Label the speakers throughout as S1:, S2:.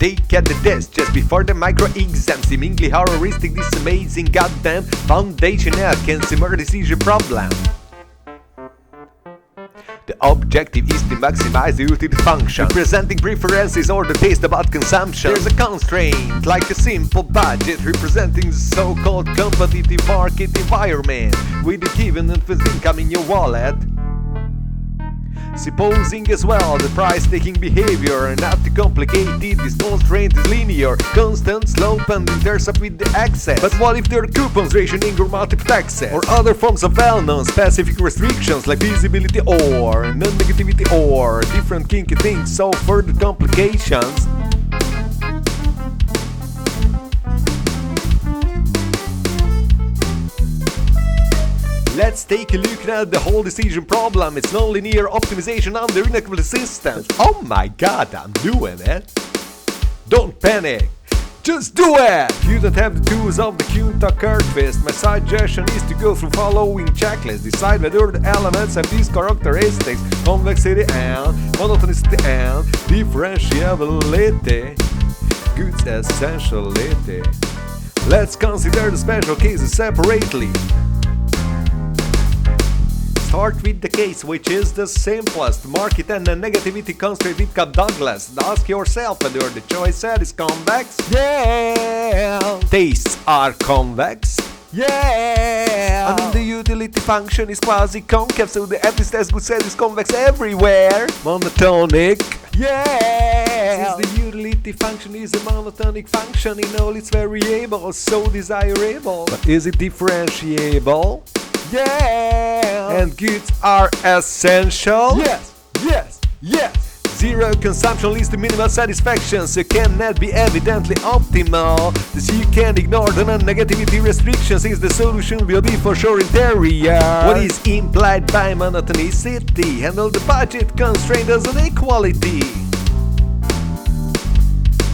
S1: Take at the desk just before the micro exam. Seemingly horroristic, this amazing goddamn foundational consumer decision problem. The objective is to maximize the utility function, representing preferences or the taste about consumption. There's a constraint, like a simple budget, representing the so-called competitive market environment, with a given and fixed income in your wallet. Supposing as well the price-taking behavior, not too complicated, this constraint is linear, constant, slope and intercept with the access. But what if there are coupons, rationing or multiple taxes, or other forms of well-known specific restrictions like visibility or non-negativity or different kinky things, so further complications? Let's take a look at the whole decision problem. It's non-linear optimization under inequality systems. Oh my god, I'm doing it! Don't panic! Just do it! If you don't have the tools of the Kunta Kurtfist, my suggestion is to go through following checklists. Decide whether the elements have these characteristics: convexity and monotonicity and differentiability. Goods essentiality. Let's consider the special cases separately. Start with the case which is the simplest. Market and the negativity constraint with Douglas. Ask yourself whether the choice set is convex. Yeah. Tastes are convex. Yeah. And the utility function is quasi-concave, so the at least as good set is convex everywhere. Monotonic. Yeah. Since the utility function is a monotonic function in all its variables, so desirable. But is it differentiable? Yeah. And goods are essential? Yes, yes, yes. Zero consumption leads to minimal satisfaction, so cannot be evidently optimal. Thus you can ignore the non-negativity restrictions, since the solution will be for sure interior. What is implied by monotonicity? Handle the budget constraint as an equality.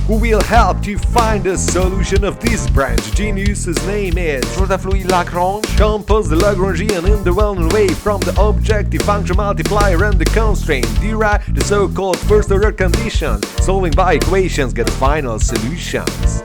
S1: Who will help you find the solution of this branch? Genius's name is Lagrange. Compose the Lagrangian in the well-known way from the objective function multiplier and the constraint. Derive the so-called first-order conditions. Solving by equations, get final solutions.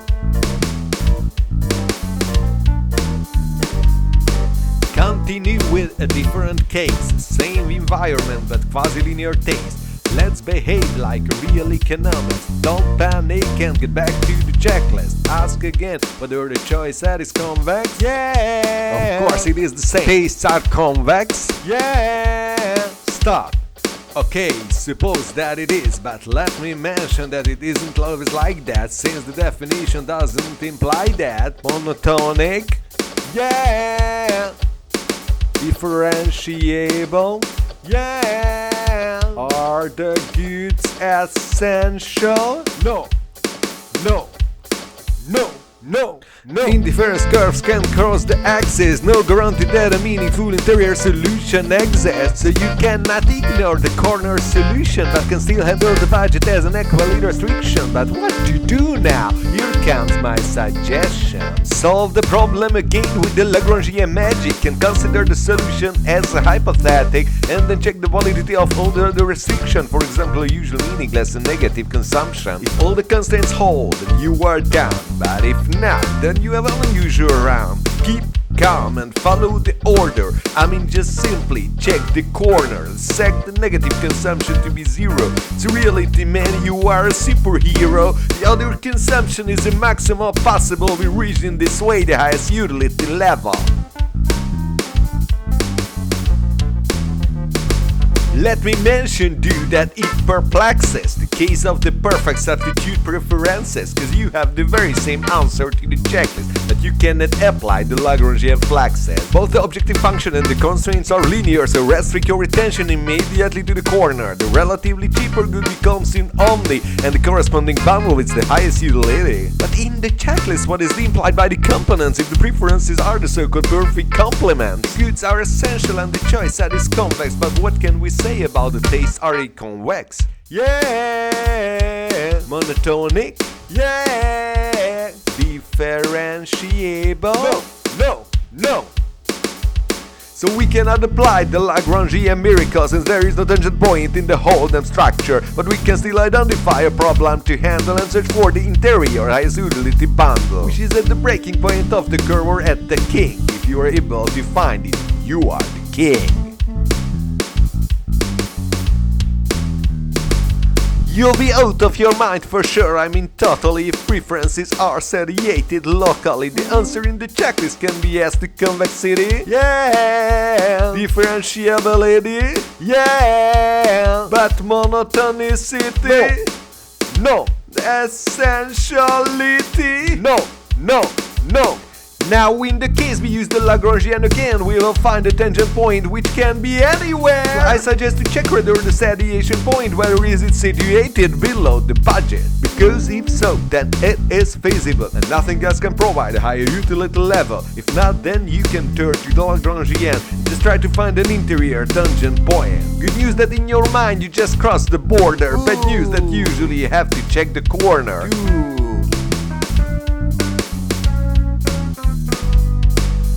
S1: Continue with a different case. Same environment but quasi-linear taste. Let's behave like real economists. Don't panic and get back to the checklist. Ask again whether the choice set is convex. Yeah. Of course it is the same. Tastes are convex. Yeah. Stop. Okay, suppose that it is, but let me mention that it isn't always like that, since the definition doesn't imply that. Monotonic. Yeah. Differentiable. Yeah. Are the goods essential? No. No. No. No. No. Indifference curves can cross the axis. No guarantee that a meaningful interior solution exists. So you cannot ignore the corner solution, but can still handle the budget as an equality restriction. But what to do now? Here comes my suggestion. Solve the problem again with the Lagrangian magic and consider the solution as a hypothetic, and then check the validity of all the other restrictions, for example, usually meaningless and negative consumption. If all the constraints hold, then you are down, but if not, then you have an unusual round. Keep calm and follow the order. I mean, just simply check the corners, set the negative consumption to be 0. It's reality, man, you are a superhero. The other consumption is the maximum possible. We reach in this way the highest utility level. Let me mention, dude, that it perplexes the case of the perfect substitute preferences, cause you have the very same answer to the checklist, but you cannot apply the Lagrangian fluxes. Both the objective function and the constraints are linear, so restrict your attention immediately to the corner. The relatively cheaper good becomes seen only, and the corresponding bundle is the highest utility. But in the checklist, what is implied by the components if the preferences are the so-called perfect complement? The goods are essential and the choice set is convex, but what can we say about the tastes are convex? Yeah. Monotonic. Yeah. Differentiable. No. No. No. So we cannot apply the Lagrangian miracle since there is no tangent point in the whole damn structure. But we can still identify a problem to handle and search for the interior highest utility bundle, which is at the breaking point of the curve or at the king. If you are able to find it, you are the king. You'll be out of your mind for sure, I mean totally, if preferences are satiated locally. The answer in the checklist can be as the convexity, yeah, differentiability, yeah, but monotonicity, no, essentiality, no. Now in the case we use the Lagrangian again, we will find a tangent point which can be anywhere. So I suggest to check whether the satiation point, where is it situated below the budget, because if so, then it is feasible and nothing else can provide a higher utility level. If not, then you can turn to the Lagrangian, just try to find an interior tangent point. Good news that in your mind you just crossed the border, bad news that usually you have to check the corner.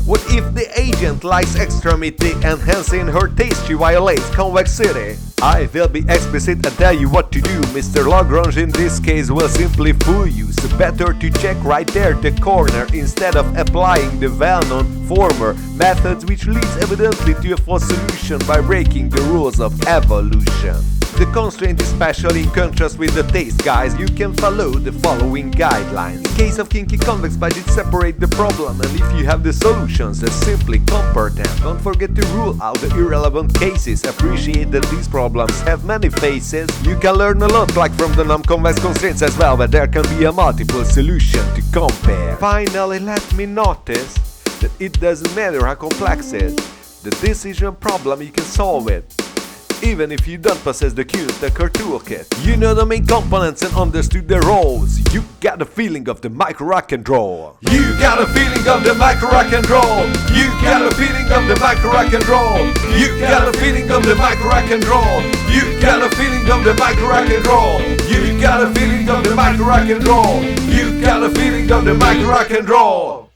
S1: What if the agent likes extremity and hence in her taste she violates convexity? I will be explicit and tell you what to do. Mr. Lagrange in this case will simply fool you, so better to check right there the corner instead of applying the well-known former methods which leads evidently to a false solution by breaking the rules of evolution. The constraint is special in contrast with the taste, guys. You can follow the following guidelines. In case of kinky convex budget, separate the problem, and if you have the solutions, then simply compare them. Don't forget to rule out the irrelevant cases. Appreciate that these problems have many faces. You can learn a lot like from the non-convex constraints as well, but there can be a multiple solution to compare. Finally, let me notice that it doesn't matter how complex it is. The decision problem, you can solve it even if you don't possess the Q-Tucker toolkit. You know the main components and understood the roles. You got the feeling of the micro-rock-and-roll. You got a feeling of the micro-rock-and-roll. You got a feeling of the micro-rock-and-roll. You got a feeling of the micro-rock-and-roll. You got a feeling of the micro-rock-and-roll. You got a feeling of the micro-rock-and-roll. You got a feeling of the micro-rock-and-roll.